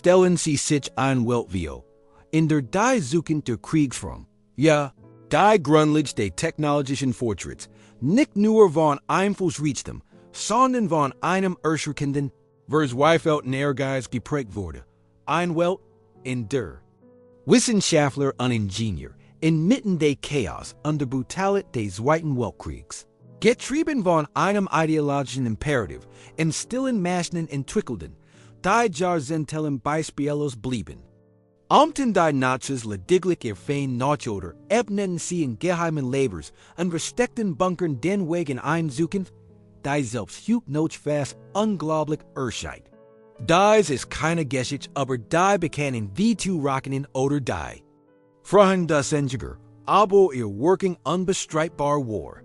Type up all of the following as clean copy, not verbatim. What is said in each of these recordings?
stellen Sie sich ein Weltview in der die Zukunft der Kriegsführung. Ja, die Grundlage der technologischen Fortschritts nicht nur von Einflussreichtum, sondern von einem erschreckenden, verzweifelten Ehrgeiz geprägt wurde. Ein Welt, in der Wissenschaftler und Ingenieur inmitten des Chaos und der Brutalität des Zweiten Weltkriegs, getrieben von einem ideologischen Imperativ, in stillen Maschinen entwickelten, die Jahrzehnte beispiellos blieben. Amten die Nazis lediglich ihr Fein nach oder ebneten sie in geheimen Labors und versteckten Bunkern den Weg in eine Zukunft, die selbst heute noch fast unglaublich erscheint. Dies ist keine Geschichte, aber die bekennen wie zu Raketen oder die Fragen das Enziger, aber ihr working unbestreitbar war.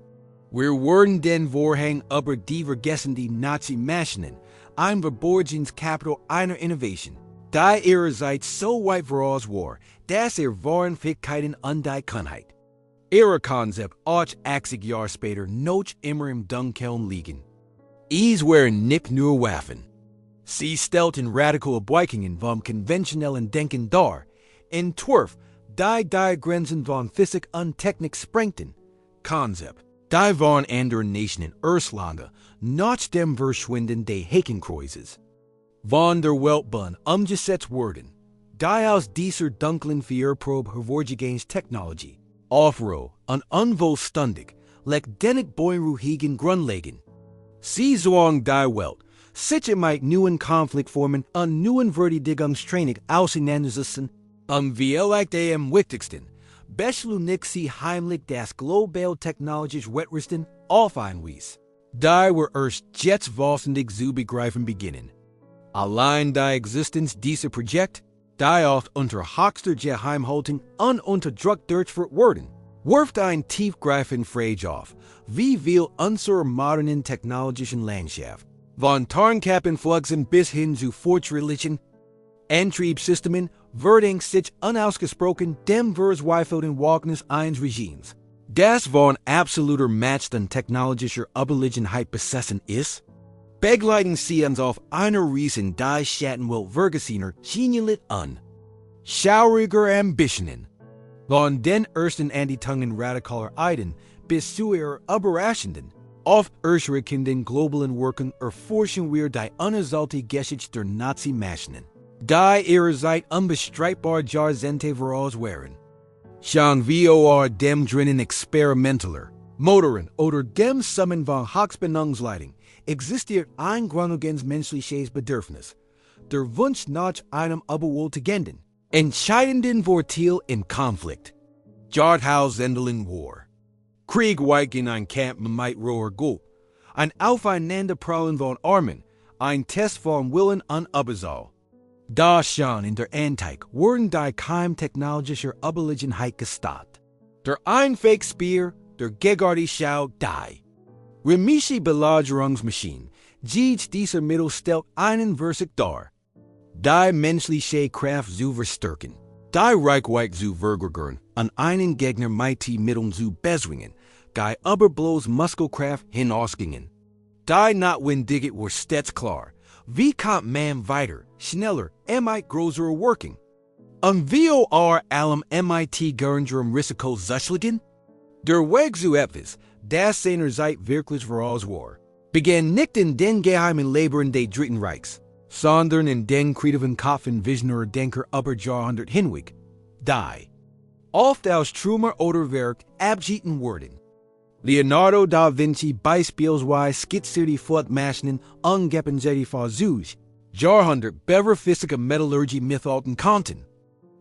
Wir werden den Vorhang über die vergessenen Nazi-Maschinen, ein Verborgenskapital einer Innovation, die ihrerseits so weit voraus war, dass waren Fähigkeiten und die Kühnheit. Ihre Konzept 80 Jahre später noch immer im Dunkeln liegen. Es waren nicht nur Waffen. Sie stellten radikale Abweichungen vom konventionellen Denken dar, entwarf die Grenzen von Physik und Technik sprengten. Konzept, die waren andere Nationen Erslande nach dem Verschwinden des Hakenkreuzes von der Weltbahn umgesetzt wurden, die aus dieser dunklen Feuerprobe hervorgegangen Technologie aufruh und unvollständig legt denig beunruhigen Grundlagen. Sie zwang die Welt, sich mit neuen Konfliktformen und neuen Verteidigungstraining auseinanderzusetzen, vielleicht am wichtigsten, beschleunigt sie heimlich das global technologische Wettrüsten auf einwies. Die wir erst jetzt vollständig zu begreifen beginnen. Allein die Existenz dieser Projekt, die oft unter höchster Geheimhaltung und unter Druck durchgeführt wurden, wirft ein tiefgreifende Frage auf, wie viel unserer modernen technologischen Landschaft, von Tarnkappenflugzen bis hin zu fortschrittlichen Antriebssystemen, wird sich unausgesprochen dem verzweifelten Wagnis eines Regimes, das von absoluter Macht und technologischer Überlegenheit besessen ist. Begleiten Sie uns auf einer Reise die Schattenwelt vergessener, genialer und schauriger Ambitionen. Von den ersten Antitungen radikaler Ideen bis zu ihrer überraschenden, oft erschreckenden globalen Wirkung erforschen wir die unersallte Geschichte der Nazi-Maschinen, die ihrerseits unbestreitbar Jahrzehnte voraus waren. Schauen wir dem drinnen experimentaler, Motoren oder dem Summen von Hochspannungsleitungen existiert ein grundlegendes menschliches Bedürfnis, der Wunsch nach einem überwältigenden, entscheidenden Vorteil im Konflikt. Jahrtausendlichen War. Krieg weicht in ein Kampf mit roher Gold, ein Aufeinanderprallen von Armen, ein Test von Willen und Überzahl. Da schon in der Antike wurden die Keim technologischer Überlegenheit gestartet. Der einfache Speer, der gigantische Schau, die Remische Belagerungsmaschine, dieser Mittel stellt einen Versuch dar, die menschliche Kraft zu verstärken, die Reichweite zu vergrößern und einen Gegner mit Mitteln zu bezwingen, die über bloß Muskelkraft hinausgingen. Die Notwendigkeit war stets klar. Wie kann man weiter, schneller, größer working? Und wie allem geringerem Risiko zuschlagen? Der Weg zu etwas, das seinerzeit wirklich voraus war, begann nicht in den geheimen Laboren des Dritten Reichs, sondern in den kreativen Köpfen visionärer Denker über Jahrhundert hinweg, die oft aus Trümmer oder Werk abgeschnitten wurden. Leonardo da Vinci beispielsweise skizzierte die Flugmaschinen angeben sie die Versuche, Jahrhundert bever physische Metallurgie mithalten konnten.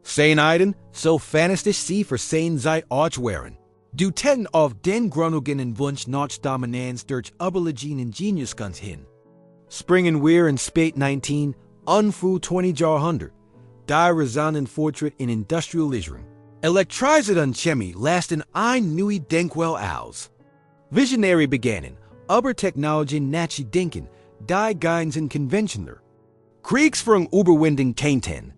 Sein Eiden, so fantastisch sie für seine Zeit auch waren, deuteten auf den grundlegenden Wunsch nach Dominanz durch überlegenen Geniuskunst hin. Springen wir in spät 19. und früh 20. Jahrhundert, der rasante Fortschritt in Industrialisierung, Elektrizität und Chemie lasten ein neue Denkwelle aus. Visionäre begannen, über Technologien nachzudenken, die geinsen konventioneller. Kriegsführung überwinden konnten.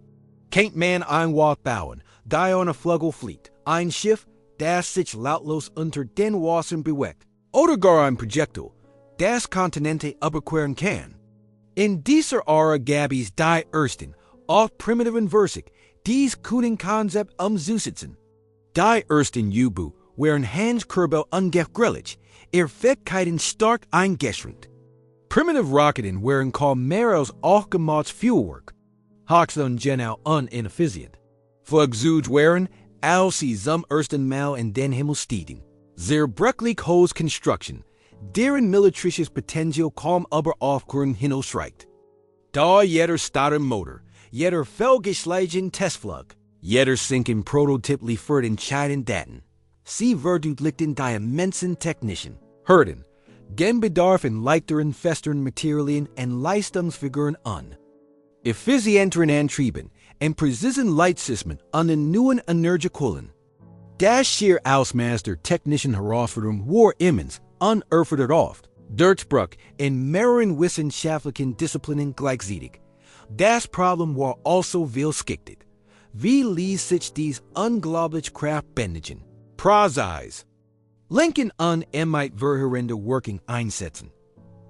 Kennt man ein Wort bauen, die eine Flügel fliegt, ein Schiff, das sich lautlos unter den Wassern bewegt, oder gar ein Projektil, das Kontinente überqueren kann. In dieser Ära gab es die ersten, Auf primitiven Versig, dies kühnen Konzept Zusitzen. Die ersten U-Boot wären Hans Kerbel ungefährlich, Fähigkeiten stark eingeschränkt. Primitive Raketen wären kaum mehr als aufgemachtes Fuelwerk, höchst genau ineffizient. Flugzeuge wären, als sie zum ersten Mal in den Himmel stiegen, zerbrechlich hohes Konstruktion, deren militärisches Potenzial kaum aber aufgrund hinausreicht. Da jeder starter Motor, jeder fehlgeschlagene Testflug, jeder sinken Prototyp liefert entscheidende Daten. Sie verdeutlichten die immensen technischen Hürden, den Bedarf an leichteren, festeren Materialien und Leistungsfiguren an. Effizienteren Antrieben und präzisen Leitsystemen an den neuen Energiequellen. Das schier Ausmaß der technischen Herausforderung war immens, unerwartet oft, Durchbruch in mehreren wissenschaftlichen Disziplinen gleichzeitig. Das Problem war also vielschichtig. Wie ließ sich dies unglaublich Kraft bändigen? Präzise. Lincoln an verheerende Working einsetzen,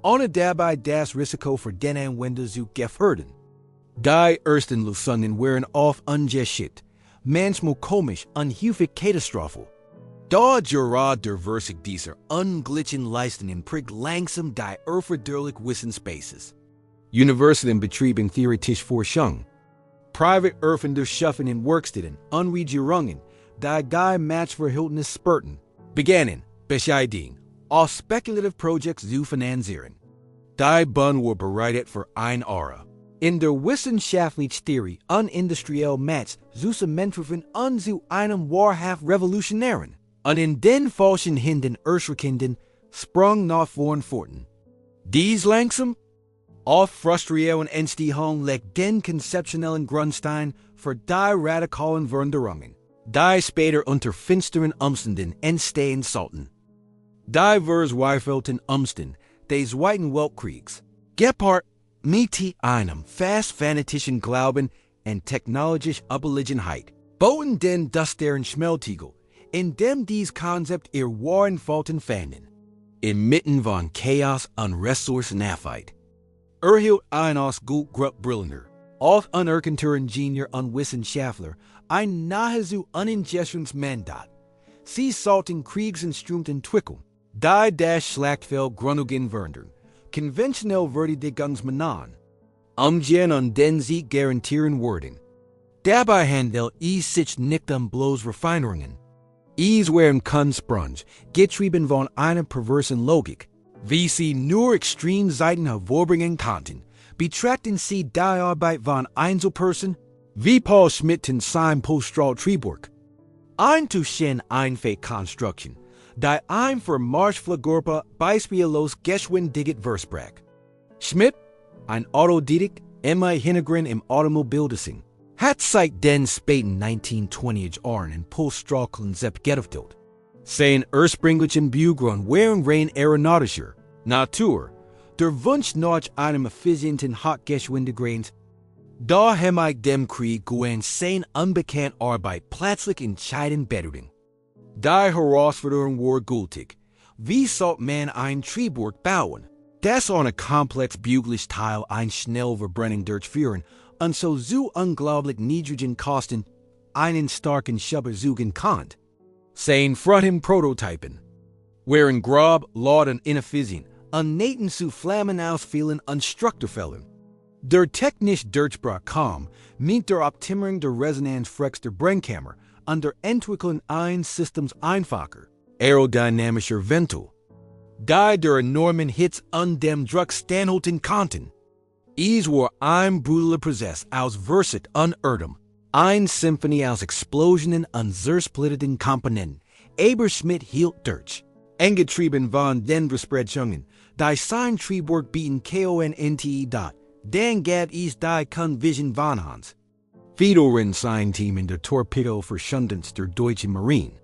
ohne dabei das Risiko für den Anwender zu gefährden. Die ersten Lösungen wären oft ungeschickt, manchmal komisch und häufig katastrophal. Da gerade der Versig dieser ungleichen Leistungen prägt langsam die erforderliche Wissensbasis. Universitätenbetrieben theoretische Forschung, private Erfinder schaffen in Werkstätten, Regierungen, die Matchverhältnis spurten, begannen, bescheiden, aus speculative Projects zu finanzieren. Die Bund war bereitet für ein Ära. In der wissenschaftlichen Theorie industriell Match zu entwerfen und zu einem wahrhaft revolutionären und in den falschen Händen erschreckenden Sprung nach vorn forten. Dies langsam, auf frustrierenden Entstehung legt den konzeptionellen Grundstein für die radikalen Veränderungen, die später unter finsteren Umständen entstehen sollten. Die verzweifelten Umstände des Zweiten Weltkriegs, gepaart mit einem fast fanatischen Glauben und technologischer Überlegenheit, bauten den deren Schmelztiegel, in dem dies Konzept ihr wahren Falten fanden. Inmitten von Chaos und Ressourcenafheit erhielt ein aus gut brillender, oft unerkannter Ingenieur und Wissenschaftler ein nahezu uningeschränktes Mandat. Sie sollten Kriegsinstrumente entwickeln, die das Schlachtfeld grundlegend verändern, konventionell Verteidigungsmaßnahmen, umgehen und den Sieg garantieren würden. Dabei handelt es sich nicht bloß Refinerungen. Es wären Kunstsprünge, getrieben von einer perversen Logik. Wie sie nur Extremseiten hervorbringen konnten, betrachten sie die Arbeit von Einzelpersonen, wie Paul Schmidt in seinem Poststrahl-Triebwerk. Ein Tuschen Einfeld-Konstruktion, die ein für Marschfluggruppe beispiellos geschwindiget versprach. Schmidt, ein Autodidact, Hintergrund im Automobildesign, hat seit den späten 1920er Jahren ein Poststrahl-Konzept entwickelt. Sein ursprünglichen Beweggrund waren rein aeronautischer Natur, der Wunsch nach einem effizienten Hochgeschwindigkeiten. Da hemmt dem Krieg gehen seine unbekannte Arbeit plötzlich entscheidend bedeutend. Die Herausforderung war gültig. Wie sollte man ein Triebwerk bauen, das ohne komplex buglich Teil eine Schnellverbrennung durchführen und so unglaublich niedrigen Kosten einen starken Schubber suchen kann? Sein Fronten Prototypen waren grob, laut und ineffizient und nähten zu Flammen ausfielen und Strukturfällen. Der technische Durchbruch kam mit der Optimierung der Resonanzfrequenz der Brennkammer und der Entwicklung eines Systems einfacher, aerodynamischer Ventil, die der enormen Hitze und dem Druck standhalten konnten. Es war ein brutaler Prozess aus Versit und Erdem, eine Symphonie aus Explosionen und zersplitteten Komponenten, aber Schmidt hielt durch. Angetrieben von den Versprechungen, die sein Triebwerk bieten KONNTE dot, dann gab es die Convision von Hans. Federern sein Team in der Torpedo-Verschundens der Deutschen Marine,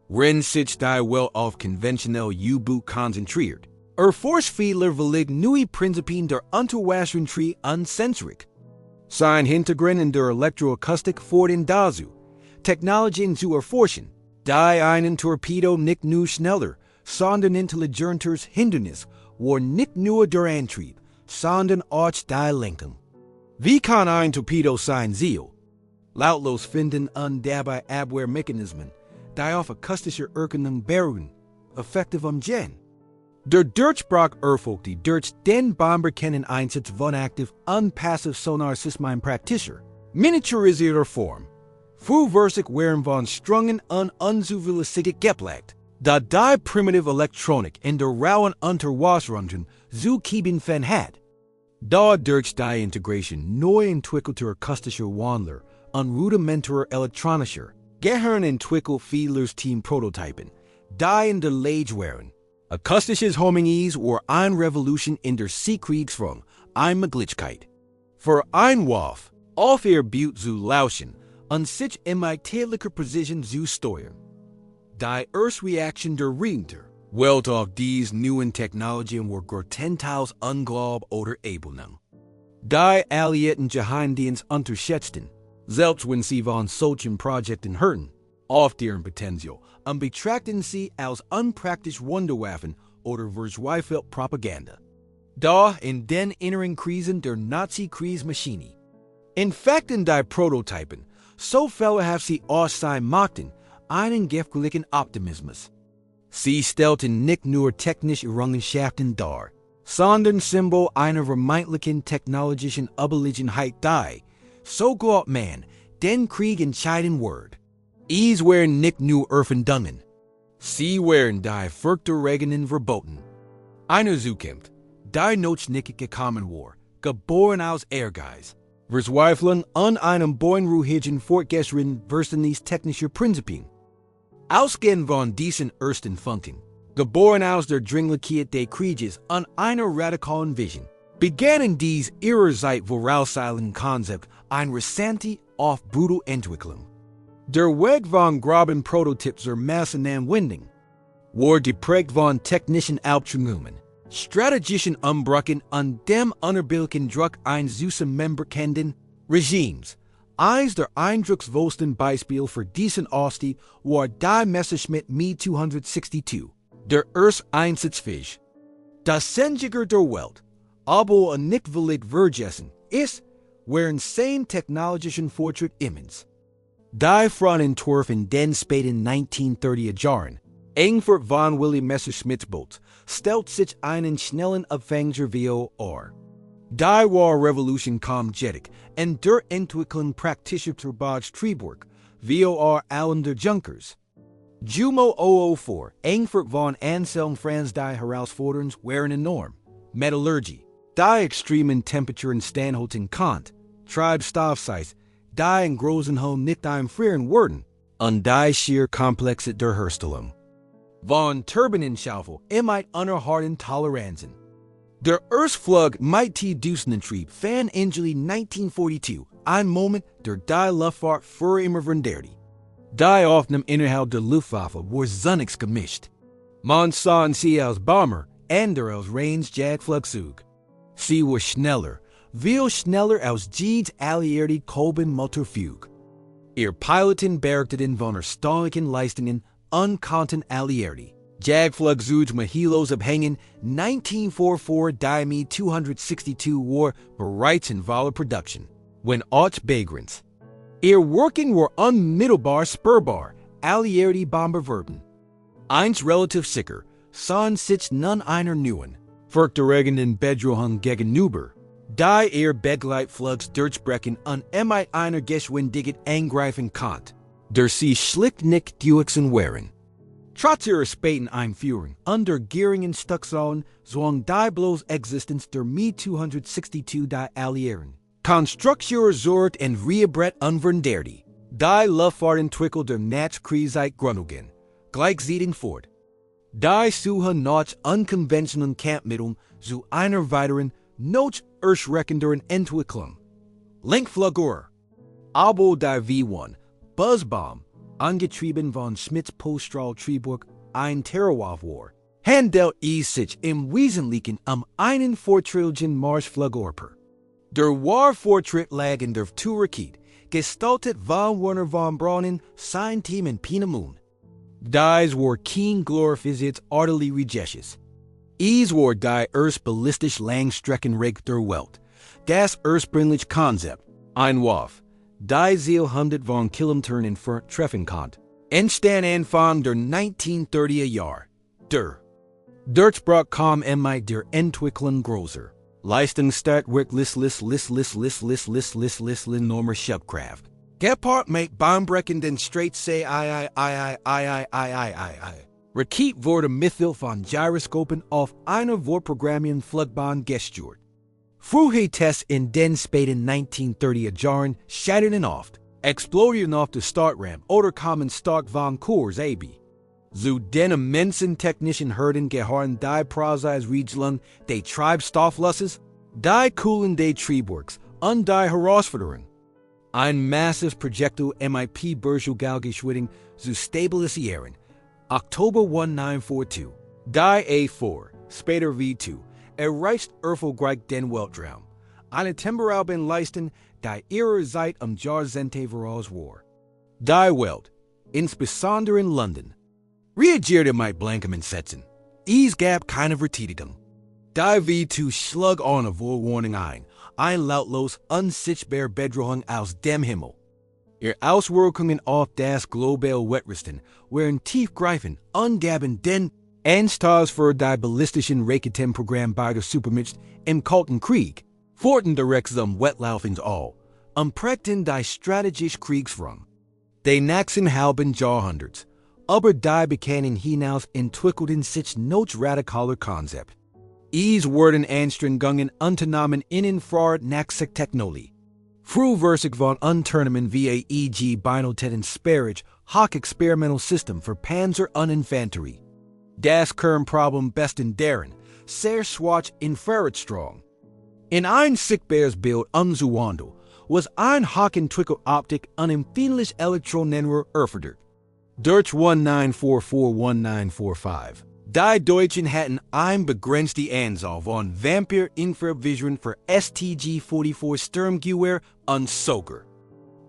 worin sich die Welt auf konventionelle U-Boot konzentriert. Forschfehler verlegt neue Prinzipien der Unterwasserentrie und Sensorik. Sein Hintergrund in der Elektroakustik fordern dazu, Technologien zu erforschen, die einen Torpedo nicht nur schneller, sondern intelligenters Hindernis war nicht nur der Antrieb, sondern auch die Lenkung. Wie kann ein Torpedo sein Ziel? Lautlos finden und dabei Abwehrmechanismen, die auf akustischer Erkennung beruhen, effektiv umgehen. Der Durchbruch erfolgte durch den bomberkennen Einsatz von aktiv und passiv Sonarsystemen praktischer, miniaturisierter Form. Frühversig waren von Strungen und Unzuverlässigkeit geprägt, da die primitive Elektronik in der rauen Unterwasserrundung zu kämpfen hat. Da durch die Integration neu entwickelter akustischer Wandler und rudimentarer elektronischer, gehirnentwickelt Fiedlers Team-Prototypen, die in der Lage waren. Akustisches Homing-Ease war eine Revolution in der Kriegsführung, eine Möglichkeit. Für ein Wurf, auf ihr Butte zu lauschen und sich in täglicher Precision zu steuern. Die Erstreaktion der Richter, Welt auf diese neuen Technologien war größtenteils Unglaub oder Ablehnung. Die Alliierten Geheimdienst unterschätzten, selbst wenn sie von solchen Projekten hörten, auf deren Potenzial und betrachteten sie als unpraktisch Wunderwaffen oder verzweifelt Propaganda. Da in den inneren Krisen der Nazi-Kriegsmaschine infekten die Prototypen, so fehlerhaft sie aus sein mochten, einen gefährlichen Optimismus. Sie stellten nicht nur technische Errungenschaften dar, sondern Symbol einer vermeintlichen technologischen Überlegenheit die, so glaubt man, den Krieg entscheiden wird. Es waren nicht nur Erfindungen. Sie waren die Furchterregenden Verboten. Einer zukämpft, die noch nicht gekommen war, geboren aus Ehrgeiz, Verzweiflung und einem beunruhigenden Fortgeschritten versus technischer Prinzipien. Ausgehend von diesen ersten Funken, geboren aus der Dringlichkeit des Krieges und einer radikalen Vision, begannen dies ihrerseits vorauseilenden Konzept eine rasante, oft brutale Entwicklung. Der Weg von groben Prototyps zur Massenanwendung war geprägt von technischen Albtrümmungen, strategischen Umbrüchen und dem unerbittlichen Druck eines zusammenbrechenden Regimes. Eines der eindrucksvollsten Beispiele für diesen Ausstieg war die Messerschmitt-262, der erste Einsatzfähig. Das Sendjäger der Welt, aber nicht willig vergessen, ist, waren sein technologischen Fortschritt immens. Die Frontentwurf in den späten 1930er Jahren, Engfurt von Willy Messerschmitts Boot, stellt sich einen schnellen Abfänger vor. Die War-Revolution kam jedoch in der Entwicklung praktischer Triebwerk, vor allem der Junkers. Jumo 004, Engfurt von Anselm Franz die Herausforderungen waren enorm. Metallurgie, die extremen Temperaturen standhalten konnte, Treibstoffsize, die in Großenholm nicht einfrieren würden, und die schier Komplexe der Herstellung. Von Turbinenschaufel immer unerharrten Toleranzen. Der Erstflug mit Düsenantrieb fan in Juli 1942, ein Moment der die Luftfahrt für immer veränderte. Die Aufnahmen innerhalb der Luftwaffe war zunächst gemischt. Man sah sie als Bomber, andere als Range-Jagdflugzeug. Sie war schneller, viel schneller als jedes alliierte Kolbenmotorflug. Ihr Piloten berichteten von erstaunlichen Leistungen und konnten alliierte Jagdflugzeuge mit Hilos abhängen. 1944 die Mi-262 war bereits in voller Produktion, wenn auch begrenzt. Ihr Working war unmittelbar spürbar, alliierte Bomber würden. Eins relativ sicher, sahen sich nun einer neuen, furchterregenden Bedrohung gegenüber, die ihr Begleitflugs durchbrechen und mit einer Geschwindigkeit angreifen konnte, der sie schlicht nicht durchsetzen waren. Trotz ihrer späten Einführung unter geringen Stückzahlen zwang die bloße Existenz der Mi-262 die Alliierten. Konstruktion sorgt en Rebrett unverändert. Die Luftfahrtentwicklung der Nachkriegszeit Grundlagen, gleichzeitig fort. Die Suche nach unkonventionellen Kampfmitteln zu einer weiteren, noch erschreckenderen Entwicklung. Lenkflugger, aber die V1, Buzzbomb, angetrieben von Schmidts Poststrahltriebwerk, ein Terrorwaffe war, handelt es sich im Wesentlichen einen vorteiligen Marschflugkörper. Der War-Fortschritt lag in der V-Rakete, gestaltet von Werner von Braun, sein Team in Peenemünde. Dies war kein glorifiziertes Artilleriegeschoss. Es war die erste ballistisch Langstreckenrig der Welt, das ursprüngliche Konzept, Einwurf, die Zielhundert von Kilometern entfernt treffen konnte, entstand Anfang der 1930er Jahre. Der Durchbruch kam mit der Entwicklung großer Leistungsstärke enormer Schubkraft. Gepard mit bahnbrechenden Straitsee Rakete wurde mithilfe von Gyroskopen auf einer vorprogrammierten Flugbahn gesteuert. Frühe Tests in den späten 1930er Jahren scheiterten oft, explodierten auf der Startrampe oder kamen stark von Kurs ab. Zu den immensen technischen Hürden gehören die Prozessregeln des Treibstofflusses, die Kühlung des Triebwerks und die Herausforderung, ein massives Projektil mit Burschelgalgeschwindigkeit zu stabilisieren. Oktober 1942, die A4, später V2, erreicht erfolgreich den Weltraum. Eine temporale Leistung, die ihrer Zeit Jahrzehnte voraus war. Die Welt, insbesondere in London, reagierte mit blankem Entsetzen. Es gab keine Verteidigung. Die V2 schlug ohne Vorwarnung ein lautlos, unsichtbare Bedrohung aus dem Himmel. Ihre Auswirkungen auf das globale Wettrüsten waren tiefgreifend und gaben den Ansatz für die ballistischen Raketenprogramm beider Supermächte im Kalten Krieg, führten direkt zum Wettlauf ins All und prägten die strategische Kriegsführung. Die nächsten halben Jahrhunderts, aber die bekannten hinaus entwickelten sich noch radikaler Konzept. Es wurden Anstrengungen unternommen in Nachtsichttechnologie. Frühversig von Unternehmen wie e.g. Beineltäten Sparage, Hawk Experimental System für Panzer und Infanterie. Das Kernproblem besten darin, sehr schwach Infrarotstrahlung. In ein sichtbares Bild umzuwandeln, was ein Hawk entwickelt Optik und empfindlich Elektronenrohr erfordert. Durch 1944-1945. Die Deutschen hatten ein begrenzte Anzahl von Vampir-Infravision für STG-44 Sturmgewehr und Soger.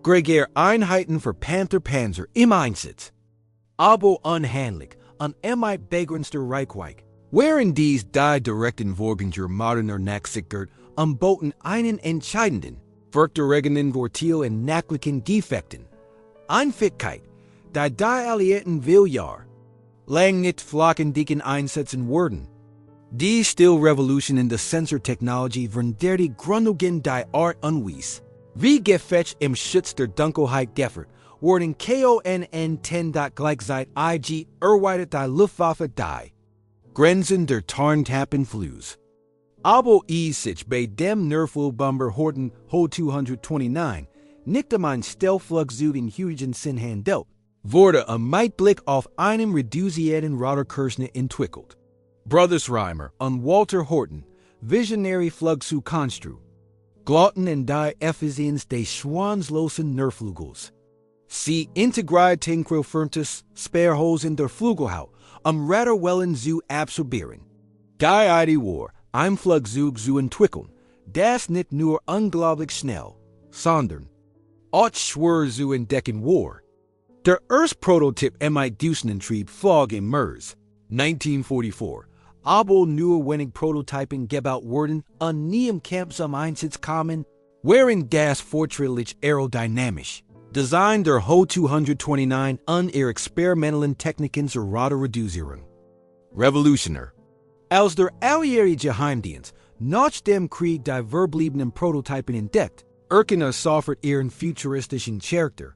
Gregär-Einheiten für Panther-Panzer im Einsatz. Aber unhandlich und mit begrenzter Reichweite. Während dies die direkten Vorgänger moderner Nachsicht boten einen entscheidenden, verträgenden Vorteil in nachlichen Defekten. Einfähigkeit, die Alliierten Willjahr lang nicht flächendeckend einsetzen würden. Die Stilrevolution in der Sensortechnologie waren die Grundlagen der Art unwies. Wie Gefecht im Schutz der Dunkelheit gefordert, wurden KONN-10 gleichzeitig IG erweitert die Luftwaffe die Grenzen der Tarntappenfluss. Aber es sich bei dem Nervflugbomber Horten Ho-229 nicht ein Stealthflugzeug in Hügel Sinn handelt, wurde mit Blick auf einen reduzierten Radarkurs entwickelt. Brothers Reimer und Walter Horton, visionäre Flugzeugkonstru, glaubten in die Effizienz des schwanzlosen Nervflugels. Sie integrierten Quellferntes Sperrhosen der Flugelhaut, Radarwellen zu absorbieren. Die Idee war, ein Flugzeug zu entwickeln, das nicht nur unglaublich schnell, sondern auch schwer zu entdecken war. Der erste Prototyp mit Düsenantrieb flog im März 1944, aber nur wenig Prototypen gebaut wurden und nie im Kampf zum Einsatz kamen, waren das fortschrittlich aerodynamisch. Design der Ho-229 und ihre experimentellen Techniken zur Radarreduzierung. Revolutionär. Als der alliierte Geheimdienst nach dem Krieg die verbliebenen Prototypen entdeckt, erkannte sofort ihren futuristischen Charakter.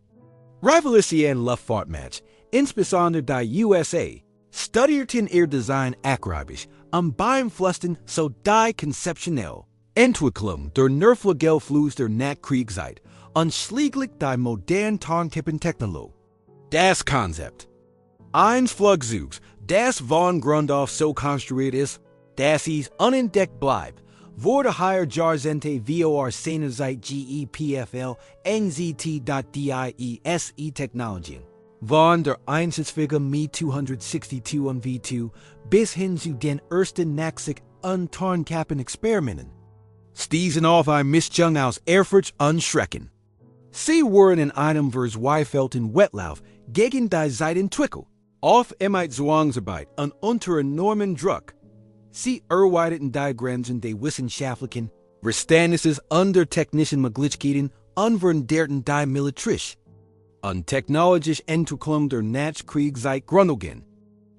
Revolutionären Luftfahrtmatch, insbesondere die USA, studierten ihr Design akribisch und beeinflussten so die konzeptionelle Entwicklung der Nervflugelfluss der Nachkriegszeit und schließlich die moderne Tarntippentechnologie. Das Konzept eines Flugzeugs, das von Grund auf so konstruiert ist, dass es unentdeckt bleibt, wurde hier Jahrzehnte vor seiner Zeit GEPFL NZT.DIESE Technologien. Von der Einsatzwege Mi 262 und V2 bis hin zu den ersten Nachsicht- und Tarnkappenexperimenten stießen auf eine Mischung aus Ehrfurcht und Schrecken. Sie wurden in einem verzweifelten Wettlauf gegen die Zeit entwickelt, oft mit Zwangsarbeit und unter enormem Druck. Sie erweiterten die Grenzen der wissenschaftlichen Verständnisses under technischen Möglichkeiten unveränderten die militärisch. An technologisch Entwicklung der Nachkriegszeit Grundlagen.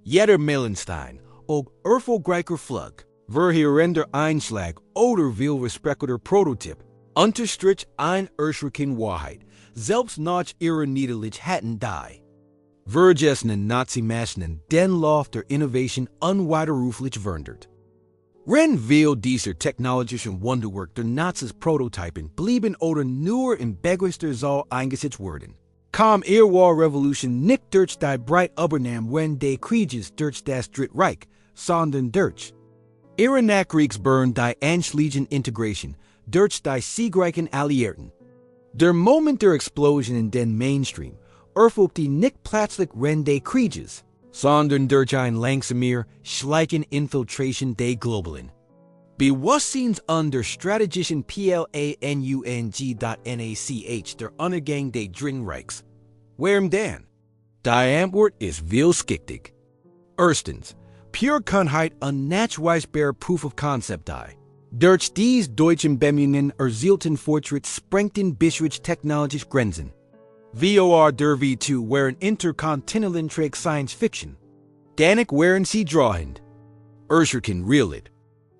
Jeder Meilenstein og erfolgreicher Flug, verheerender Einschlag oder vielversprechender Prototyp, unterstrich ein erschreckende Wahrheit, selbst nach ihrer Niederlichkeiten die. Vergessenen Nazi-Maschinen den Lauf der Innovation unwiderruflich verändert. Wenn viel dieser technologischen Wunderwerk der Nazis Prototypen blieben oder nur in begrenster Zahl eingesetzt wurden, kam ihrer Revolution nicht durch die breit Übernahme wenn des Krieges durch das Dritte Reich, sondern durch ihre Nachkriegsburn die anschließende Integration durch die siegreichen Alliierten. Der Moment der Explosion in den Mainstream erfolgte nicht plötzlich wenn des Krieges, sondern durch ein langsamer, schleichende Infiltration des globalen Bewusstseins der strategischen Planung.nach der Untergang des Dritten Reichs. Warum denn? Die Antwort ist vielschichtig. Erstens, pure Kunheit unnachweisbare Proof of Concept die. Durch dies deutschen Bemühungen erzielten Fortschritt sprengten bisherige technologische Grenzen. VOR der V2 waren interkontinentale Science Fiction. Danach waren sie drohend. Erschreckend realit.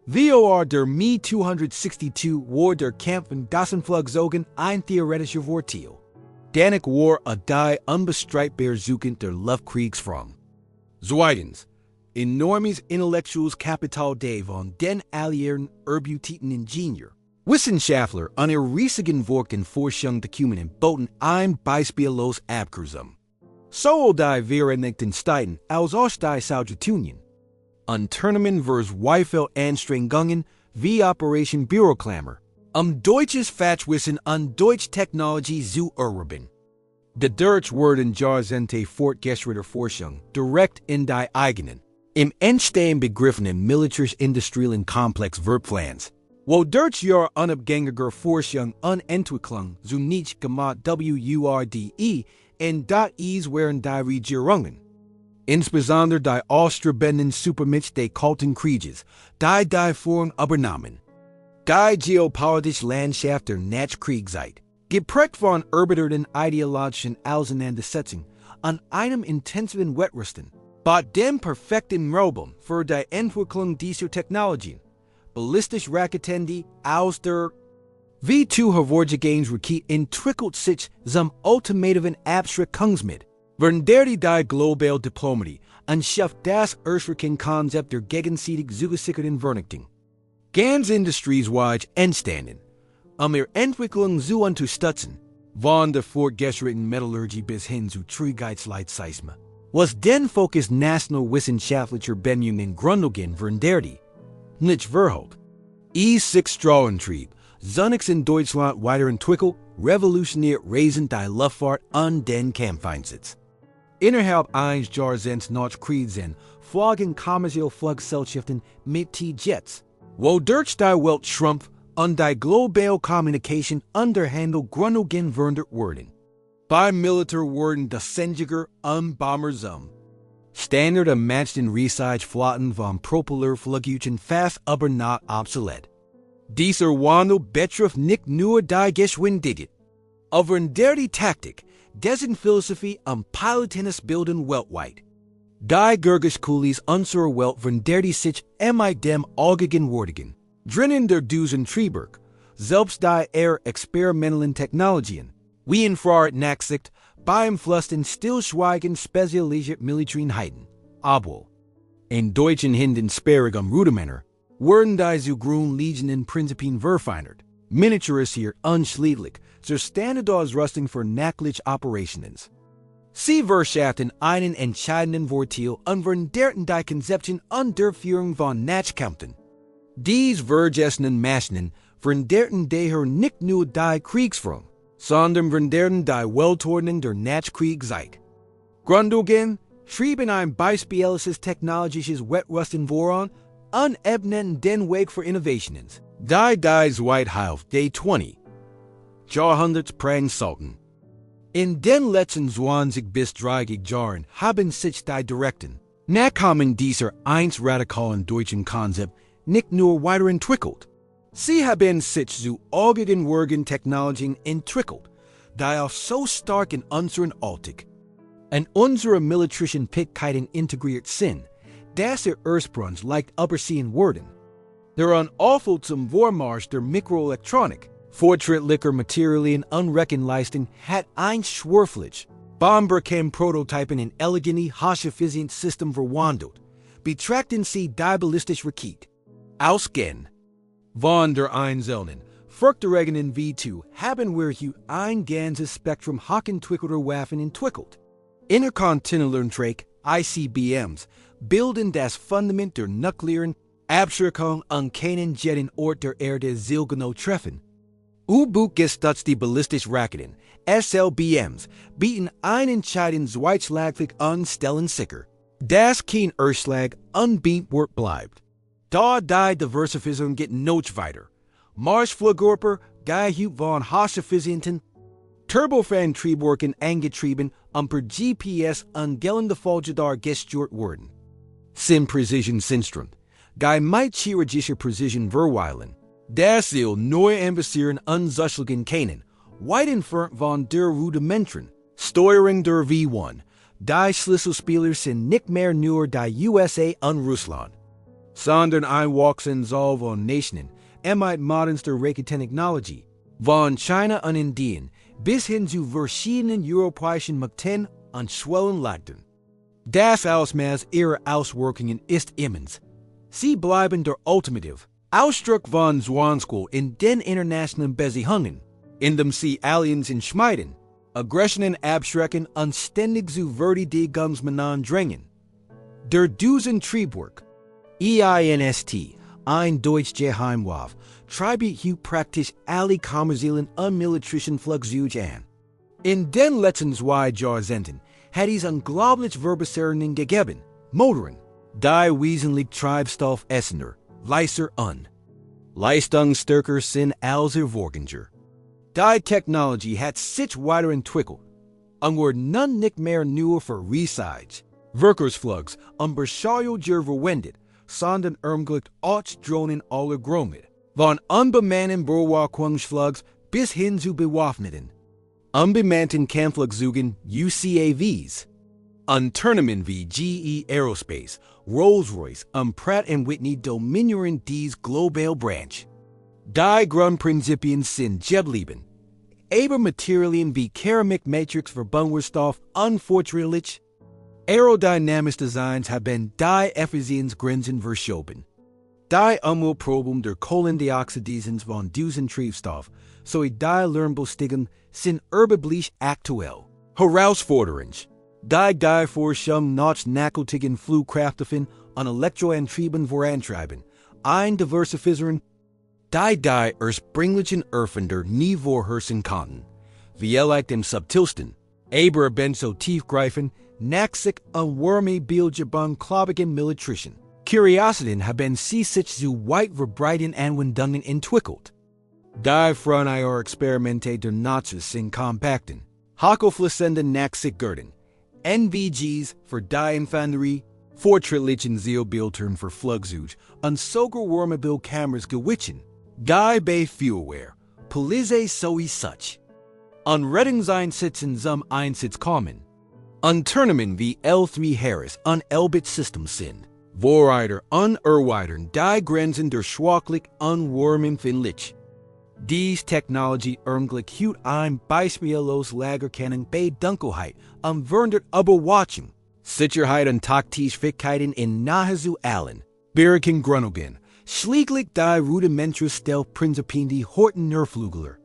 VOR der Me 262 war der Kampf in Dassenflugzeugen ein theoretischer Vorteil. Danach war die unbestreitbar Zukunft der Luftkriegsführung. Zweitens, enormes intellektuelles Kapital von den Alliierten erbuteten Ingenieur. Wissenschaftler an ihr riesigen Werk in Forschung dokumentieren boten ein beispiellos Abkürzung. Sowohl die Vereinigten Staaten als auch die Sowjetunion unternahmen Anstrengungen wie Operation Büroklammer, deutsches Fachwissen an deutsche Technologie zu erwerben. Dadurch wurden Jahrzehnte fortgeschrittener Forschung direkt in die eigenen, im Entstehen begriffenen militärisch-industriellen Komplex verpflanzt. Wodurch ihre unabhängige Forschung und Entwicklung zunichte gemacht wurde und dies waren die Regierungen, insbesondere die ausstrebenden Supermächte des Kalten Krieges, die Führung übernahmen. Die geopolitische Landschaft der Nachkriegszeit, geprägt von erbitterten ideologischen Auseinandersetzungen an einem intensiven Wettrüsten, bot dem perfekten Raum für die Entwicklung dieser Technologien. Ballistische Raketen, die aus der V2 hervorgegangen Rakete entwickelt sich zum ultimativen Abschreckungsmittel, während die globale Diplomatie anschafft das erschreckende Konzept der gegenseitig zugesicherten Vernichtung. Ganz industriesweit entstanden, ihre Entwicklung zu unterstützen, von der fortgeschrittenen Metallurgie bis hin zu Trägheitsleitseisme, was den Fokus national-wissenschaftlicher Bemühungen Grundlagen die nicht verholt. E6-Strahlentrieb, zunächst in Deutschland weiterentwickelt, revolutioniert rasend die Luftfahrt und den Kampfeinsatz. Innerhalb eines Jahrzehnts nach Kriegsende flogen kommerzielle Fluggesellschaften mit Jets, wodurch die Welt schrumpf und die globale Kommunikation unter Handel Grundlagen verändert wurden. Beim Militär wurden die Sendiger und Bomber zum Standard ermatchten Research-Flotten von Propellerflugzeugen fast aber not obsolet. Dieser Wandel betrifft nicht nur die Geschwindigkeit, aber die Taktik, dessen Philosophie und Pilotennisbildung weltweit. Die Gergeskulis unserer Welt veränderte sich mit dem Allgegenwärtigen, drinnen der Dusentriebwerk, selbst die experimentellen Technologien, wie Infrarot-Nachsicht, beeinflussten stillschweigend spezialisierte Militäreinheiten, obwohl in deutschen Händen sperrigem Rudimenter wurden die zugrunde liegenden Prinzipien verfeinert, miniaturisiert und schließlich zur Standardausrüstung für nachtliche Operationen. Sie verschafften einen entscheidenden Vorteil und veränderten die Konzeption und Durchführung von Nachkämpfen. Dies vergessenen Maschinen veränderten daher nicht nur die Kriegsführung, sondern veränderten die Weltordnung der Nachkriegszeit. Grundlagen schrieben ein beispielloses technologisches Wettrüsten voran und ebneten den Weg für Innovationen, die zweite Hälfte des 20. Jahrhunderts prägen sollten. In den letzten 20 bis 30 Jahren haben sich die direkten Nachkommen dieser einst radikalen deutschen Konzept nicht nur weiterentwickelt, Sie haben sich zu augigen Wurgen Technologien entwickelt, die auf so stark und unserartig und unsere militärischen Fähigkeiten integriert sind, dass Ursprungs leicht übersehen wurden. Der Unauffall zum Vormarsch der Mikroelektronik, fortschrittlicher Materialien Unrechenleistung hat ein schwerfällig, bahnbrechende Prototypen in elegante, hocheffizient System verwandelt. Betrachten Sie die ballistische Rakete. Ausgehen von der Einzelnen, furchterregenden V2 haben wir hier ein ganzes Spektrum hochentwickelter Waffen entwickelt. Interkontinentalen Krieg, ICBMs, bilden das Fundament der nuklearen Abschreckung und können jeden Ort der Erde zielgenau treffen. U-Boot-gestützte ballistische Raketen, SLBMs, bieten einen entscheidenden Zweitschlagweg und stellen sicher, dass kein Erschlag unbeantwortet bleibt. Da die Diversifizierung geht noch weiter. Marschflugkörper, gehut von hocheffizienten Turbofan-Triebwerken angetrieben und per GPS angelende Folgedar gesteuert wurden. Sin Precision Synstrom, mit chirurgischer Precision verweilen. Das Ziel neu investieren und solchen können, weit entfernt von der rudimentaren Steuerung der V1. Die Schlüsselspieler sind nicht mehr nur die USA und Russland, sondern ein wachsende Zahl von Nationen mit modernster Raketentechnologie, von China und Indien bis hin zu verschiedenen europäischen Mächten und Schwellenländern. Das Ausmaß ihrer Auswirkungen ist immens. Sie bleiben der ultimative Ausdruck von Zwanskohl in den internationalen Beziehungen, indem sie Aliens entschmeiden, Aggressionen abschrecken und ständig zu Verteidigungsmaßnahmen drängen. Der Düsentriebwerk, EINST, ein deutsches Geheimwaffe, treibt hier praktisch alle kommerziellen und militärischen Flugzeuge an. In den letzten 2 Jahrzehnten hat es unglaublich Verbesserungen gegeben, Motoren, die wesentlich Treibstoff essender, leiser und leistungsstärker sind als Vorgänger. Die Technologie hat sich weiterentwickelt und wird nun nicht mehr nur für Research, Verkehrsflugs und Beschleuniger verwendet, sondern ermöglicht auch Drohnen aller Größe, von unbemannten Beobachtungsflugs bis hin zu bewaffneten, unbemannten Kampfflugzeugen UCAVs. Unternehmen wie GE Aerospace, Rolls-Royce und Pratt & Whitney dominieren diese globale Branche. Die Grundprinzipien sind geblieben, aber Materialien wie Keramik Matrix Verbundstoff unfortschrittlich. Aerodynamics Designs haben die Effizienzgrenzen verschoben. Die Umweltprobleme der Kohlendioxidisens von diesem Treibstoff sowie die Lärmbelastung sind überblick aktuell. Herausforderung. Die Forschung nach nachhaltigen Flugkraftstoffen und Elektroantrieben vorantreiben, ein Diversifizieren, die ursprünglichen Erfinder nie vorherrschen konnten, vielleicht im subtilsten, aber so tiefgreifend, nachsicht und wärmebildgebung klobbigen militärischen Kuriositäten haben sie sich zu weit verbreiteten Anwendungen entwickelt. Die von ihrer Experimente der Nazis sind kompakten, hochauflösenden Nachsichtgärten, NVGs für die Infanterie, fortschrittlichen Zielbildern für Flugzeuge und sogar Wärmebildkameras gewichen, die bei Feuerwehr, Polizei sowie such. Und Rettungseinsätzen zum Einsatz kommen. Unternehmen wie L3 Harris und Elbit Systems sind, Vorreiter und erweitern die Grenzen der schwachlich und wärmeempfindlich. Diese Technologie ermöglicht ein beispiellos Lagerkennung bei Dunkelheit und während Überwachung, Sicherheit und taktische Fähigkeiten in nahezu allen Bereichen Grundlagen. Schließlich die rudimentären Stealth-Prinzipien die Horten Nerflügler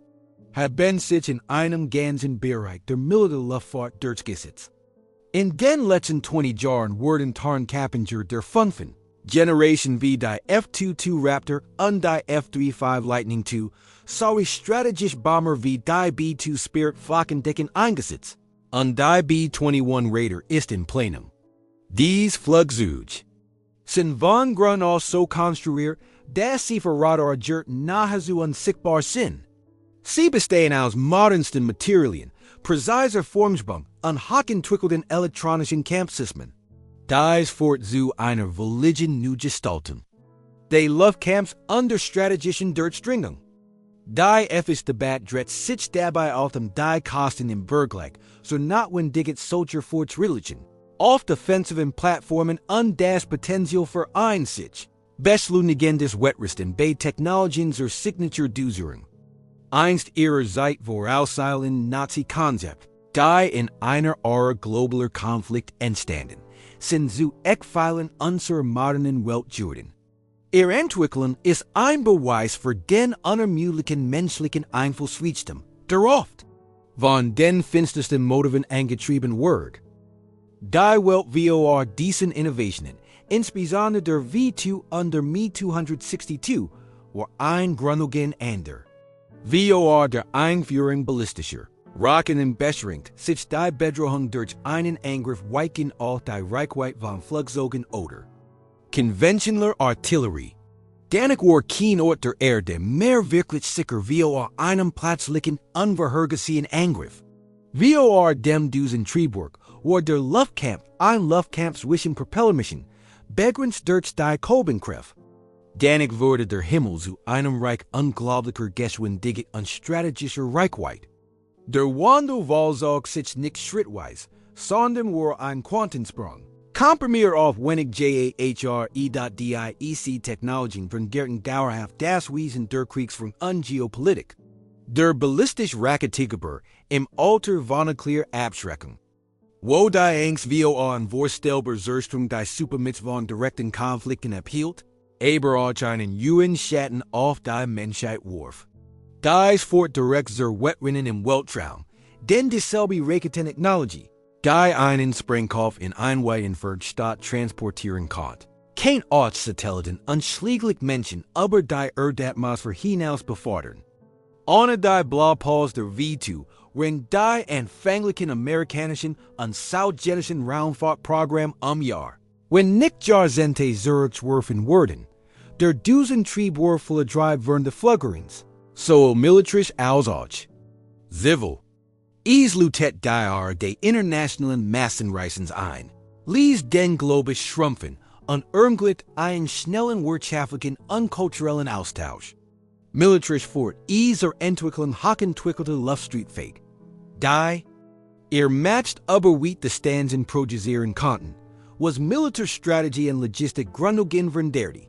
haben sich in einem ganzen Bereich der Militärluftfahrt durchgesetzt. In den letzten 20 Jahren wurden Tarnkappinger der fünften Generation wie die F-22 Raptor und die F-35 Lightning II sowie strategische Bomber wie die B-2 Spirit flächendeckend eingesetzt und die B-21 Raider ist in Plenum. Diese Flugzeuge sind von Grund aus so konstruiert, dass sie für Radar nahezu unsichtbar sind. Sie bestehen aus modernsten Materialien, präziser Formgebung und hochentwickelten elektronischen Kampfsystemen. Dies führt zu einer völligen Neugestaltung Die Luftkampf under strategischen Durchstringung. Die Effis Debat dret sich dabei auf dem die Kosten im Bergleik, so not when digget soldier forts Religion. Oft offensiven Plattformen und das Potenzial für Einsicht. Beschleunigen des Wettrüsten bei Technologien zur Signature Dusering. Einst ihrer Zeit voraus Nazi-Konzept. Die in einer globaler Konflikt entstanden, sind zu Eckpfeilen unserer modernen Welt geworden. Ihr Entwicklung ist ein Beweis für den unermüdlichen menschlichen Einflussreichtum, darauf, von den finstersten Motiven angetrieben wird. Die Welt vor diesen Innovationen, insbesondere der V2 under Me 262, war ein Grundlegend ander. Vor der Einführung ballistischer, Raketen und beschränkt sich die Bedrohung durch einen Angriff weichen auf die Reichweite von Flugzeugen oder konventioneller Artillerie. Danach war kein Ort der Erde mehr wirklich sicher vor einem plötzlichen, unvorhergesehenen Angriff. Vor dem Dusen Triebwerk war der Luftkampf ein Luftkampf zwischen Propellermaschinen, begrenzt durch die Kolbenkraft. Danach wurde der Himmel zu einem Reich unglaublicher Geschwindigkeit und strategischer Reichweite. Der Wandel vollzog sich nicht schrittweise, sondern war ein Quantensprung. Komprimiert auf wenig JAHRE.DIEC Technologien veränderten dauerhaft das Wesen der Kriegsführung und Geopolitik. Der ballistische Raketengewehr im Alter von nuklearer Abschreckung. Wo die Angst vor unvorstellbar Zerstörung die Supermacht von direkten Konflikten abhielt, aber auch einen neuen Schatten auf die Menschheit warf. Dies fort direkt zur Wettrennen im Weltraum, denn dieselbe Raketentechnologie, die einen Sprengkopf in Einweihenfurt statt transportieren konnte. Kein Ort Satelliten und schließlich Menschen über die Erdatmosphäre hinaus befördern. Ohne die Blaupause der V2 waren die anfänglichen amerikanischen und sowjetischen Raumfahrtprogramme Jahr. Wenn nicht Jahrzehnte zurückgeworfen wurden, der Düsentriebwerk voller Drive während des Fluggerings, sowohl militärisch als auch zivil. Es lutet die der internationalen Massenreisens ein, ließ den Globus schrumpfen und ermöglicht einen schnellen wirtschaftlichen und kulturellen Austausch. Militärisch fort es Entwicklung hochentwickelte Luftstreitfähig. Die, matcht überwiegend die Stanzen produzieren konnten, was Militärstrategie und Logistik grundlegend veränderte.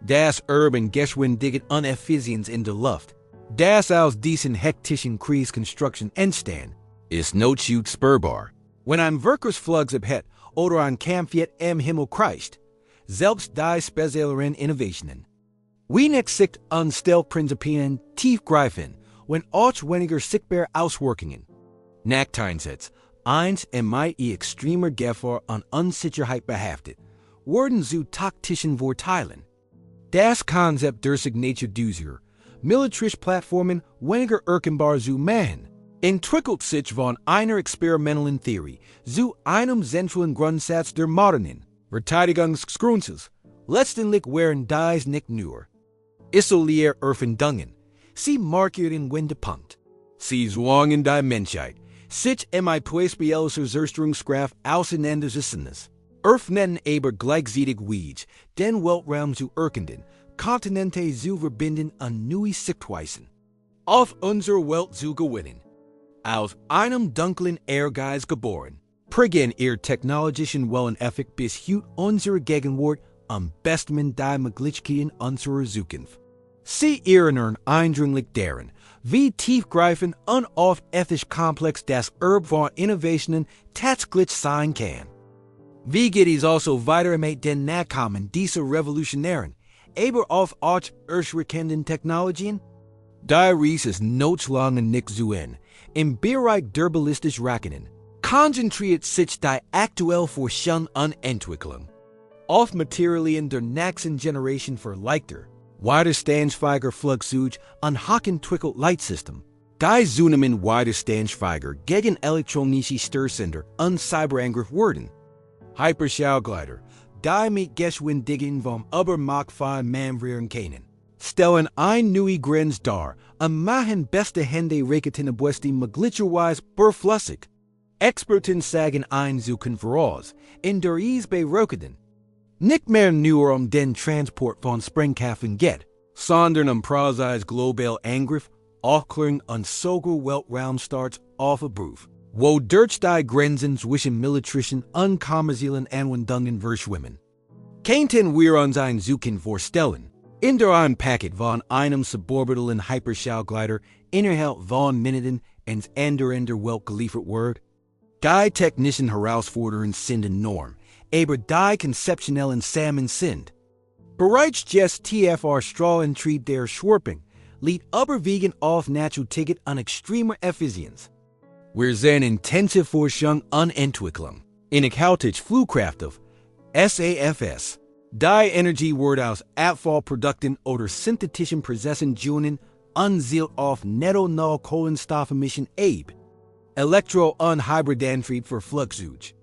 Das urban Geschwindigkeit und Effizienz in der Luft, das aus diesen hektischen Kriegskonstruktionen entstand, ist not spürbar. Wenn ein Flugzeug oder ein Kampfjet im Himmel kreist, selbst die spezielleren Innovationen. Wenig Sicht und Stellprinzipien tiefgreifend, wenn auch weniger sichtbare Auswirkungen. Nachteinsatz, eins extremer Gefahr und Unsicherheit behaftet, wurden zu taktischen Vorteilen. Das Konzept der Signature Duseur, militärische Plattformen weniger erkennbar zu machen, entwickelt sich von einer experimentellen Theorie zu einem zentralen Grundsatz der modernen Verteidigungsgrundsätze. Letztendlich waren dies nicht nur isolierte Erfindungen, sie markierten Wendepunkt. Sie zwangen die Menschheit, sich principielle Zerstörungskraft auseinanderzusetzen. Öffneten aber gleichzeitig Wege, den Weltraum zu erkennen, Kontinente zu verbinden und neue Sichtweisen auf unsere Welt zu gewinnen. Aus einem dunklen Ehrgeiz geboren, prägen ihr technologischen Welleneffekt bis heute unsere Gegenwart am besten die Möglichkeiten unserer Zukunft. Sie erinnern eindringlich daran, wie tiefgreifend und oft ethisch komplex das von Innovationen tatsächlich sein kann. Wie geht es also weiter mit den Nachkommen dieser revolutionären, aber oft auch erschreckenden Technologien? Die Reise ist noch lange nicht zu Ende. Im Bereich der ballistischen Raketen konzentriert sich die aktuelle Forschung und Entwicklung auf Materialien der nächsten Generation für leichter, widerstandsfähiger Flugzeuge und hochentwickelt Leitsystem. Die zunehmend widerstandsfähiger gegen elektronische Störsender und Cyberangriff werden. Hyperschallglider, die mit Geschwindigkeiten vom über Mach 5 manövrieren können, stellen eine neue Grenze dar und machen beste Hände Raketenabwesti möglicherweise überflüssig. Experten sagen ein Zukunft voraus, in der es bei Raketen Nicht mehr nur den Transport von Sprengkraft geht, sondern Präzise global Angriff, Aufklärung und sogar Weltraumstarts auf Beruf, wo durch die Grenzen zwischen militärischen und kommerziellen Anwendungen verschwimmen. Könnten wir uns ein Suchen vorstellen, in der ein Paket von einem suborbitalen Hyperschallglider innerhalb von Minuten ins andere Ende der Welt geliefert wird? Die technischen Herausforderungen sind enorm, aber die konzeptionellen Samen sind. Bereits just TFR Strahlentrieb der Schwerpunkt liegt überwiegend auf Naturticket und extremer Effizienz. Wir sehen intensive Forschung und Entwicklung in erhältliche Flugkraft SAFs. Die Energie wird aus Abfallprodukten oder synthetischen Prozessen gewonnen und zielt auf netto-null Kohlenstoffemission ab. Elektro- und Hybridantrieb für Flugzeuge.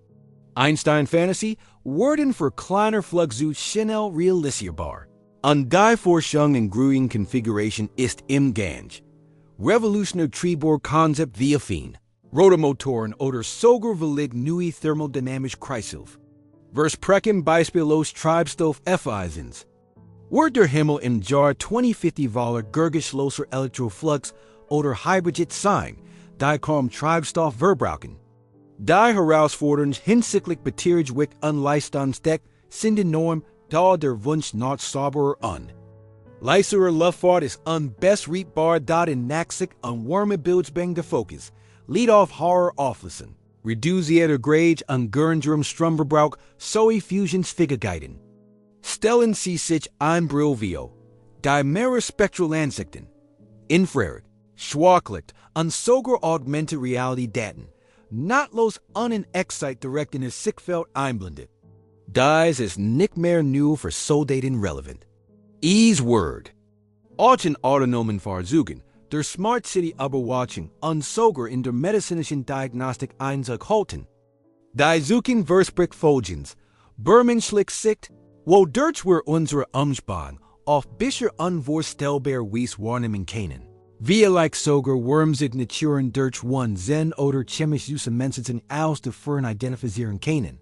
Einstein-Fantasy werden für kleine Flugzeuge schnell realisierbar. Und die Forschung in growing Configuration ist im Gange. Revolutionär Triebwerk-Konzept wie Affin, Rotormotoren oder sogar völlig neue thermodynamische Kreislauf. Versprechen beispiellos Treibstoff F-Eisens. Wird der Himmel im Jahr 2050 voller geräuschloser Elektroflux oder Hybrid sein, die kaum Treibstoff verbrauchen? Die Herausforderungen hinsichtlich Batteriegewicht und Leistungsdeck sind enorm, da der Wunsch nach sauberer und leiserer Luftfahrt ist unbestreitbar, da die Nachsicht und Wärmebildsbang der Fokus liegt auf hoher Auflösung, reduzierter Grade und geringerem Stromverbrauch sowie Fusionsfähigkeiten. Stellen Sie sich ein Brillvio, die mehrere Spektralansichten, Infrared, Schwarzlicht und sogar Augmented Reality Daten, nahtlos und in Echtzeit direkt in das Sichtfeld einblendet. Dies ist nicht mehr nur für Soldaten relevant. Word. Auch in autonomen Fahrzeugen, der Smart City Überwachung und sogar in der medizinischen Diagnostik einzuhalten. Die Suchen verspricht Folgendes: Bermenschlich Sicht, wodurch wir unsere Umspannung auf bisher unvorstellbare Weise wahrnehmen können. Vielleicht sogar Wurmsignaturen durch Zen oder chemische Substanzen auszuführen identifizieren können.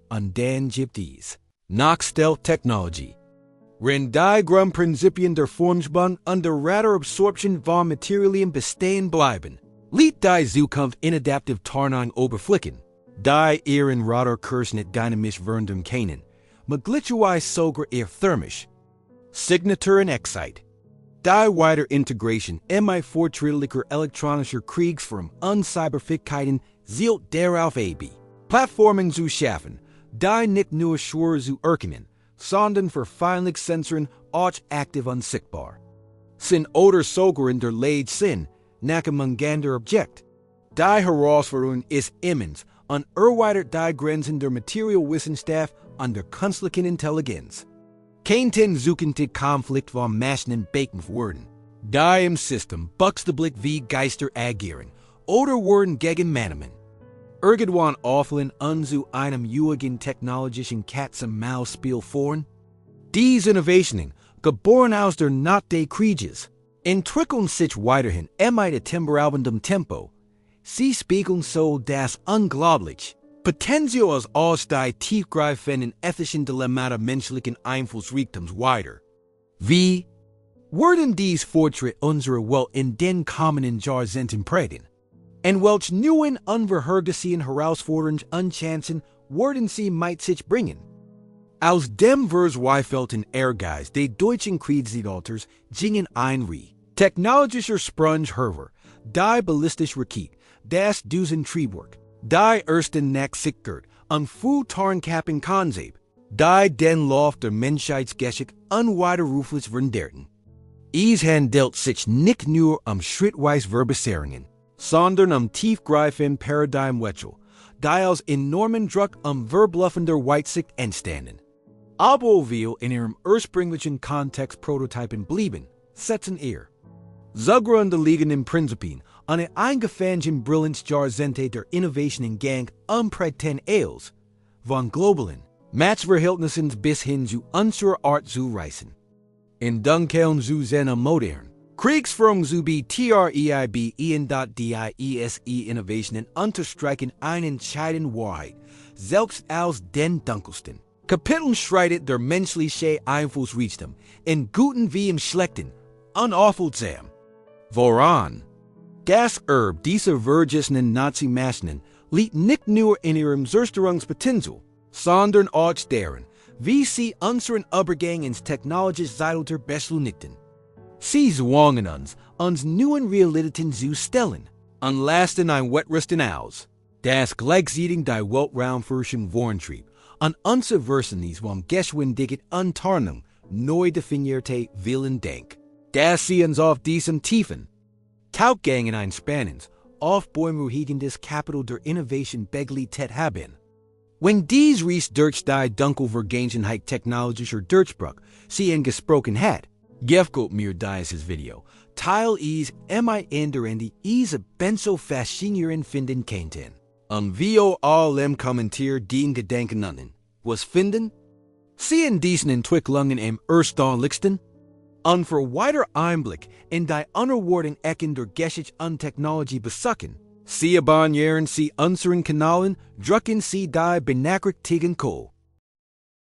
Und dann gibt es Nachstelltechnologie. Wenn die Grundprinzipien der Formspannung und der Radarabsorption von Materialien bestehen bleiben, liegt die Zukunft in adaptive Tarnung Oberflächen, die ihren Radarkurs nicht dynamisch verändern können, möglicherweise sogar eher thermisch. Signaturen Excite. Die Weiterintegration immer fortschrittlicher elektronischer Kriegsformen und Cyberfähigkeiten zielt darauf ab, Plattformen zu schaffen, die nicht nur schwer zu erkennen, sondern für feindliche Sensoren auch aktiv und sichtbar sind oder sogar in der Lage sind, nach einem umgehenden Objekt. Die Herausforderung ist immens und erweitert die Grenzen der Materialwissenschaft und der künstlichen Intelligenz. Könnten zukünftige Konflikt von Maschinen bekämpft werden, die im System buchstäblich wie Geister agieren oder werden gegen Menschen. Irgendwann auffallen und zu einem neuen technologischen Katz-und-Maus-Spiel führen? Diese Innovationen, geboren aus der Nacht des Krieges, entwickeln sich weiterhin immer in temporalem Tempo. Sie spiegeln so das unglaublich Potenzial aus die tiefgreifenden ethischen Dilemmata menschlichen Einflussreichtums weiter. Wie werden dies Fortschritt unserer Welt in den kommenden Jahrzehnten prägen? En welch neuen unvorhergesehenen Herausforderungen und Chancen werden sie mit sich bringen? Aus dem verzweifelten Ehrgeiz des deutschen Kriegsdienstleisters gingen ein technologischer Sprung hervor, die ballistische Rakete, das Düsentriebwerk, die ersten Nachsichtgurt und Full-Tarnkappen Konzept, die den Lauf der Menschheitsgeschichte unwiderruflich veränderten. Es handelt sich nicht nur schrittweise Verbesserungen, sondern tiefgreifenden Paradigmwechsel, die aus enormen Druck verbluffender Weitsicht entstanden. Obwohl wir in ihrem ursprünglichen Kontext Prototypen blieben, setzen zugrunde liegenden Prinzipien eine eingefangene Brillanz-Jahrzehnte der Innovation in Gang pretend als, von globalen Machtverhältnissen bis hin zu unserer Art zu reißen. In Dunkeln zu seiner modern Kriegsführung zu BTREIBEN.DIESE Innovationen unterstreichen eine entscheidende Wahrheit, selbst aus den dunkelsten Kapitel schreitet der menschliche Einflussreichtum in guten wie im schlechten, unaufhaltsam. Voran. Das Erbe dieser vergessenen Nazi-Maschinen liegt nicht nur in ihrem Zerstörungspotenzial, sondern auch darin, wie sie unseren Übergang ins technologische Zeitalter beschleunigten. Sie zwangen uns neuen Realitäten zu stellen, und lasten ein Wettrüsten aus, das gleichzeitig die Weltraumforschung vorantrieb und unsere Versionen vom geschwindigen Antarnung neu definierte Willen denk. Dass sie uns auf diesem tiefen Tauchgang einspannens, aufbäumendes Kapital der Innovation begleitet haben. Wenn dies Ries durch die Dunkelvergangenheit technologischer Durchbruch sie angesprochen hat, gefällt mir dieses Video, Teil is ändernde is benzo fascinierend finden könnten. Und wie allem Kommentar den Gedanken an, was finden? Sie in diesen Entwicklungen im erstaunlichsten? Und für weiter Einblick in die unerwarteten Ecken der Geschichte und Technologie besuchen, Sie abonnieren Sie unseren Kanal, drücken Sie die Benachrichtigungen.